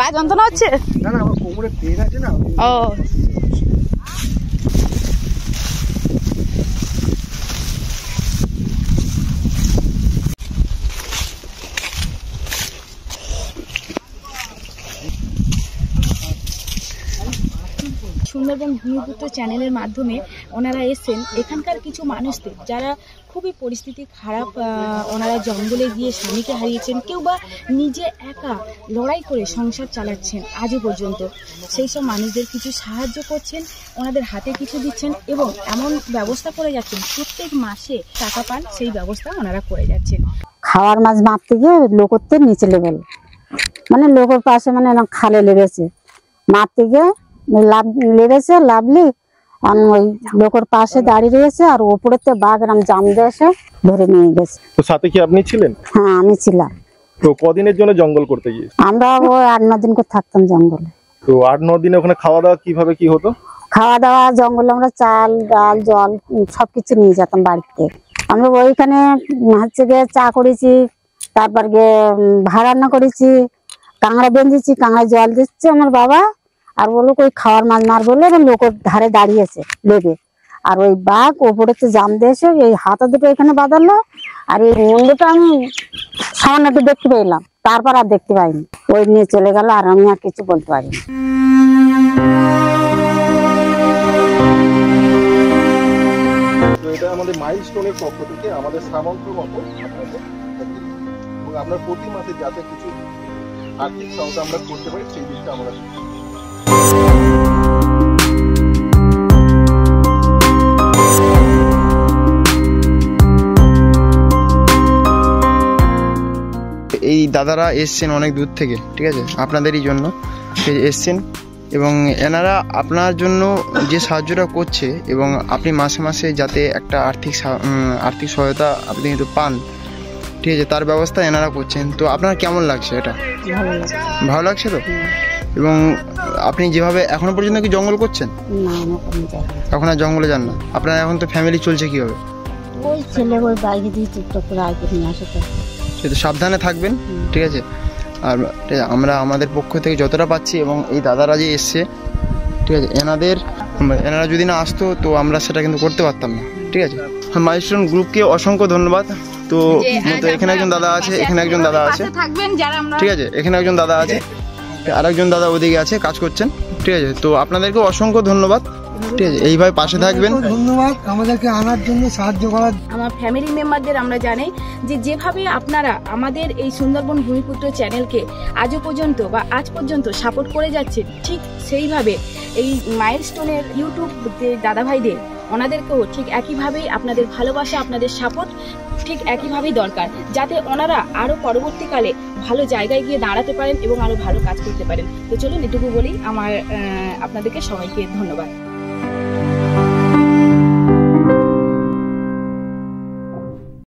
পা যন্ত্রণা হচ্ছে? না না, আমার কোমরে পেন আছে না। ও সুন্দরবন ভূমিপুত্র চ্যানেলের মাধ্যমে ওনারা এসেছেন এখানকার কিছু মানুষদের যারা খুবই পরিস্থিতি খারাপ, ওনারা জঙ্গলে গিয়ে স্বামীকে হারিয়েছেন, কেউ বা নিজে একা লড়াই করে সংসার চালাচ্ছেন আজও পর্যন্ত। সেই সব মানুষদের কিছু সাহায্য করছেন, ওনাদের হাতে কিছু দিচ্ছেন এবং এমন ব্যবস্থা করে যাচ্ছেন প্রত্যেক মাসে টাকা পান, সেই ব্যবস্থা ওনারা করে যাচ্ছেন। খাওয়ার মাছ মারতে গিয়ে লোকতে নিচে লেভেল, মানে লোকের পাশে মানে খালে লেগেছে, মারতে গিয়ে লাভ লেগেছে, লাভলি ওই লোকের পাশে দাঁড়িয়ে রয়েছে আর ওপরেতে বাঘ এরম জাম দিয়ে এসে ধরে নিয়ে গেছে। তো সাথে কি আপনি ছিলেন? হ্যাঁ আমি ছিলাম। তো কদিনের জন্য জঙ্গল করতে গিয়ে? আমরা ওই 8-9 দিন করে থাকতাম জঙ্গলে। তো 8-9 দিনে ওখানে খাওয়া দাওয়া কিভাবে কি হতো? খাওয়া দাওয়া জঙ্গলে আমরা চাল ডাল জল সবকিছু নিয়ে যেতাম বাড়িতে। আমরা ওইখানে হচ্ছে গিয়ে চা করেছি, তারপর গিয়ে ভাত রান্না করেছি, কাঁকড়া বেঁধেছি, কাঁকড়া জল দিচ্ছে আমার বাবা, আর বলো ওই খাওয়ার মাছ মার বলে লোকের ধারে দাঁড়িয়েছে লেগে, আর ওই বাঘ ওপরেতে জাম দিয়ে এসে এই হাতা দুটো এখানে বাঁধালো, আর এই মুন্ডটা আমি সামান্য একটু দেখতে পেলাম, তারপর আর দেখতে পাইনি, ওই নিয়ে চলে গেল, আর আমি আর কিছু বলতে পারিনি। এটা আমাদের মাইলস্টোনের পক্ষ থেকে আমাদের সামন্তের মতো এবং আমরা প্রতি মাসে যাতে কিছু আর্থিক সহায়তা আমরা করতে পারি সেই বিষয়টা আমরা এই দাদারা এসছেন অনেক দূর থেকে, ঠিক আছে, আপনাদেরই জন্য এসছেন এবং এনারা আপনার জন্য যে সাহায্যটা করছে এবং আপনি মাসে মাসে যাতে একটা আর্থিক সহায়তা আপনি একটু পান, ঠিক আছে, তার ব্যবস্থা এনারা করছেন। তো আপনার কেমন লাগছে এটা? ভালো লাগছে তো? এবং আপনি যেভাবে এখনো পর্যন্ত কি জঙ্গল করছেন? এখন আর জঙ্গলে যান না? আপনার এখন তো ফ্যামিলি চলছে কিভাবে? ওই ছেলে ওই বাইরে দিয়ে টিকটক করে আগে নিয়ে আসে, তো সাবধানে থাকবেন, ঠিক আছে। আর আমরা আমাদের পক্ষ থেকে যতটা পাচ্ছি এবং এই দাদারা যে এসছে, ঠিক আছে, এনারা যদি না আসতো তো আমরা সেটা কিন্তু করতে পারতাম না, ঠিক আছে। মাইলস্টোন গ্রুপকে অসংখ্য ধন্যবাদ। তো এখানে একজন দাদা আছে, এখানে একজন দাদা আছে, ঠিক আছে, এখানে একজন দাদা আছে, আরেকজন দাদা ওদিকে আছে কাজ করছেন, ঠিক আছে। তো আপনাদেরকে অসংখ্য ধন্যবাদ, ঠিক আছে, এইভাবে পাশে থাকবেন। ধন্যবাদ আমাদেরকে আনার জন্য, সাহায্য করার। আমার ফ্যামিলি মেম্বারদের আমরা জানাই যে যেভাবে আপনারা আমাদের এই সুন্দরবন ভূমিপুত্র চ্যানেলকে আজও পর্যন্ত বা আজ পর্যন্ত সাপোর্ট করে যাচ্ছেন, ঠিক সেইভাবে এই মাইলস্টোনের ইউটিউব দাদাভাইদের ওনাদেরকেও ঠিক একইভাবেই আপনাদের ভালোবাসা, আপনাদের সাপোর্ট ঠিক একইভাবেই দরকার, যাতে ওনারা আরও পরবর্তীকালে ভালো জায়গায় গিয়ে দাঁড়াতে পারেন এবং আরও ভালো কাজ করতে পারেন। তো চলুন এটুকু বলি, আপনাদেরকে সবাইকে ধন্যবাদ।